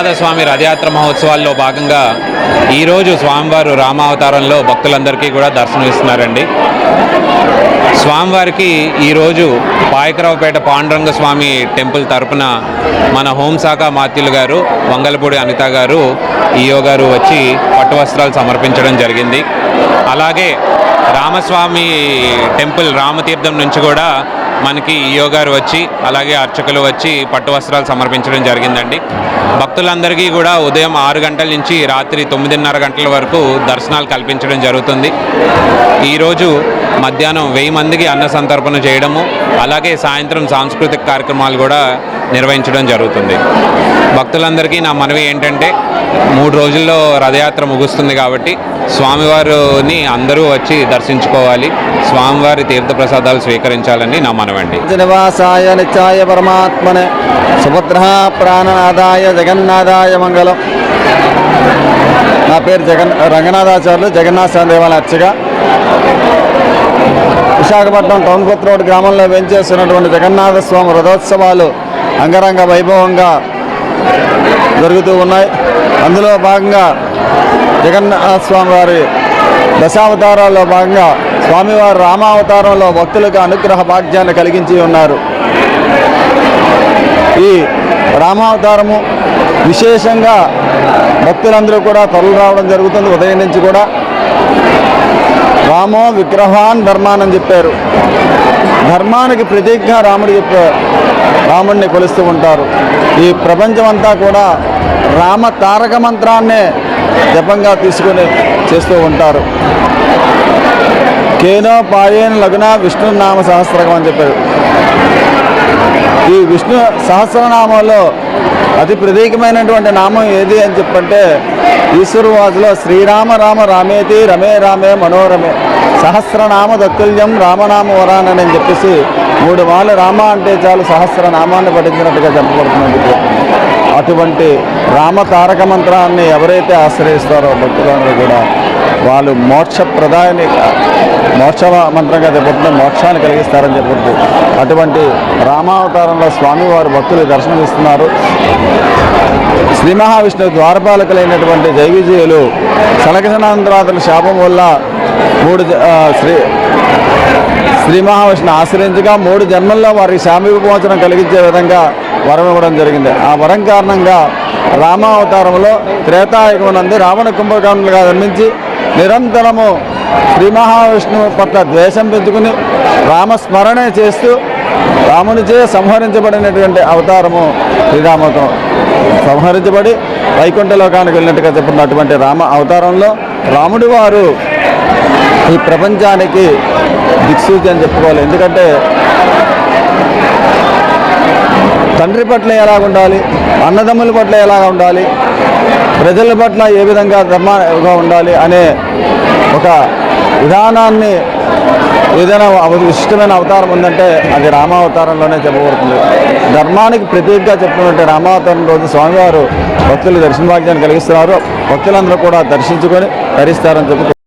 జగన్నాథ స్వామి రథయాత్ర మహోత్సవాల్లో భాగంగా ఈరోజు స్వామివారు రామావతారంలో భక్తులందరికీ కూడా దర్శనమిస్తున్నారండి. స్వామివారికి ఈరోజు పాయకరావుపేట పాండురంగ స్వామి టెంపుల్ తరపున మన హోంశాఖ మాత్యులు గారు వంగలపూడి అనిత గారు ఈయో గారు వచ్చి పట్టు వస్త్రాలు సమర్పించడం జరిగింది. అలాగే రామస్వామి టెంపుల్ రామతీర్థం నుంచి కూడా మనకి ఈయో గారు వచ్చి అలాగే అర్చకులు వచ్చి పట్టు వస్త్రాలు సమర్పించడం జరిగిందండి. భక్తులందరికీ కూడా ఉదయం 6 గంటల నుంచి రాత్రి 9:30 గంటల వరకు దర్శనాలు కల్పించడం జరుగుతుంది. ఈరోజు మధ్యాహ్నం 1000 మందికి అన్న సంతర్పణ చేయడము అలాగే సాయంత్రం సాంస్కృతిక కార్యక్రమాలు కూడా నిర్వహించడం జరుగుతుంది. భక్తులందరికీ నా మనవి ఏంటంటే 3 రోజుల్లో రథయాత్ర ముగుస్తుంది కాబట్టి స్వామివారిని అందరూ వచ్చి దర్శించుకోవాలి, స్వామివారి తీర్థప్రసాదాలు స్వీకరించాలని నా మనవండి. నివాసాయ నిత్యాయ పరమాత్మనే సుభద్ర ప్రాణనాథాయ జగన్నాథాయ మంగళం. నా పేరు రంగనాథాచార్యులు, జగన్నాథ స్వామి దేవాలయ అర్చక. విశాఖపట్నం టౌన్ కొత్త రోడ్ గ్రామంలో వెంచేస్తున్నటువంటి జగన్నాథ స్వామి రథోత్సవాలు అంగరంగ వైభవంగా జరుగుతూ ఉన్నాయి. అందులో భాగంగా జగన్నాథ స్వామి వారి దశావతారాల్లో భాగంగా స్వామివారి రామావతారంలో భక్తులకు అనుగ్రహ భాగ్యాన్ని కలిగించి ఉన్నారు. ఈ రామావతారము విశేషంగా భక్తులందరూ కూడా తరలి రావడం జరుగుతుంది. ఉదయం నుంచి కూడా రామో విగ్రహాన్ ధర్మాన్ అని చెప్పారు. ధర్మానికి ప్రతీకగా రాముడిని కొలుస్తూ ఉంటారు. ఈ ప్రపంచమంతా కూడా రామ తారక మంత్రాన్నే జపంగా తీసుకుని చేస్తూ ఉంటారు. కేనో పాయేన లగున విష్ణు నామ సహస్రకం అని చెప్పారు. ఈ విష్ణు సహస్రనామంలో అతి ప్రత్యేకమైనటువంటి నామం ఏది అని చెప్పంటే ఈశ్వరవాజులో శ్రీరామ రామ రామేతి రమే రామే మనోరమే సహస్రనామ దత్తుల్యం రామనామ వరానని అని చెప్పేసి 3 మార్లు రామ అంటే చాలు సహస్రనామాన్ని పఠించినట్టుగా చెప్పబడుతున్నది. అటువంటి రామ తారక మంత్రాన్ని ఎవరైతే ఆశ్రయిస్తారో భక్తులందరూ కూడా వాళ్ళు మోక్షప్రదాయాన్ని మోక్ష మంత్రంగా చెప్పబడుతుంది, మోక్షాన్ని కలిగిస్తారని చెప్పబడుతుంది. అటువంటి రామావతారంలో స్వామివారు భక్తులు దర్శనమిస్తున్నారు. శ్రీ మహావిష్ణువు ద్వారపాలకులైనటువంటి జైవిజయులు సనకసనందరాదుల శాపం వల్ల శ్రీ మహావిష్ణువు ఆశ్రయించగా 3 జన్మల్లో వారికి శాప విమోచనం కలిగించే విధంగా వరం ఇవ్వడం జరిగింది. ఆ వరం కారణంగా రామావతారంలో త్రేతాయుగం నందు రావణ కుంభకర్ణులుగా జన్మించి నిరంతరము శ్రీ మహావిష్ణువు పట్ల ద్వేషం పెంచుకుని రామస్మరణే చేస్తూ రామునిచే సంహరించబడినటువంటి అవతారము శ్రీరామవతారం. సంహరించబడి వైకుంఠ లోకానికి వెళ్ళినట్టుగా చెప్పుకున్నటువంటి రామ అవతారంలో రాముడి వారు ఈ ప్రపంచానికి దిక్సూచి అని చెప్పుకోవాలి. ఎందుకంటే తండ్రి పట్ల ఎలా ఉండాలి, అన్నదమ్ముల పట్ల ఎలా ఉండాలి, ప్రజల పట్ల ఏ విధంగా ధర్మంగా ఉండాలి అనే ఒక విధానాన్ని ఏదైనా విశిష్టమైన అవతారం ఉందంటే అది రామావతారంలోనే చెప్పబడుతుంది. ధర్మానికి ప్రతీకగా చెప్పినట్టు రామావతారం రోజు స్వామివారు భక్తులు దర్శన భాగ్యాన్ని కలిగిస్తున్నారు. భక్తులందరూ కూడా దర్శించుకొని ధరిస్తారని చెప్పి